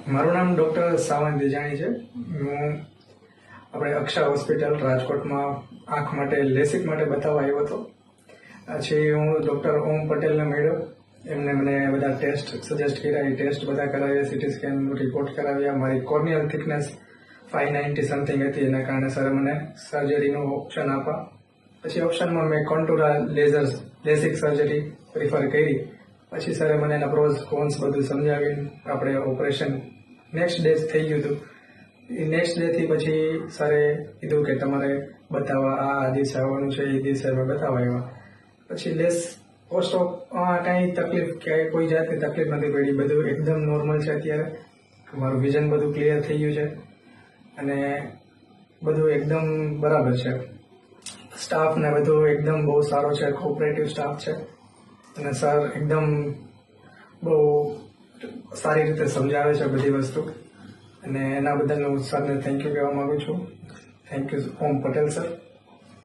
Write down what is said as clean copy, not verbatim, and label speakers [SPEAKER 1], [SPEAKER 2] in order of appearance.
[SPEAKER 1] મારું નામ ડૉક્ટર સાવંત દેજાણી છે. હું આપણે અક્ષા હોસ્પિટલ રાજકોટમાં આંખ માટે લેસિક માટે બતાવવા આવ્યો હતો. પછી હું ડૉક્ટર ઓમ પટેલને મળ્યો. એમને મને બધા ટેસ્ટ સજેસ્ટ કર્યા. એ ટેસ્ટ બધા કરાવ્યા, સિટી સ્કેન રિપોર્ટ કરાવ્યા. મારી કોર્નિયલ થિકનેસ 590 સમથિંગ હતી. એના કારણે સરે મને સર્જરીનું ઓપ્શન આપ્યા. પછી ઓપ્શનમાં મેં કોન્ટુરા લેસિક સર્જરી પ્રિફર કરી. પછી સરે મને એના પ્રોઝ કોન્સ બધું સમજાવીને આપણે ઓપરેશન નેક્સ્ટ ડે થઈ ગયું હતું. એ નેક્સ્ટ ડેથી પછી સરે કીધું કે તમારે બતાવવા આ દિવસે આવવાનું છે. એ દિવસે અમે બતાવવા આવ્યા. પછી પોસ્ટ ઓફ કાંઈ તકલીફ કે કોઈ જાતની તકલીફ નથી પડી. બધું એકદમ નોર્મલ છે. અત્યારે મારું વિઝન બધું ક્લિયર થઈ ગયું છે અને બધું એકદમ બરાબર છે. સ્ટાફ ને બધું એકદમ બહુ સારો છે, કોઓપરેટિવ સ્ટાફ છે અને સર એકદમ બહુ સારી રીતે સમજાવે છે બધી વસ્તુ. અને એના બદલ હું સરને થેન્ક યુ કહેવા માંગુ છું. Thank you Om Patel sir.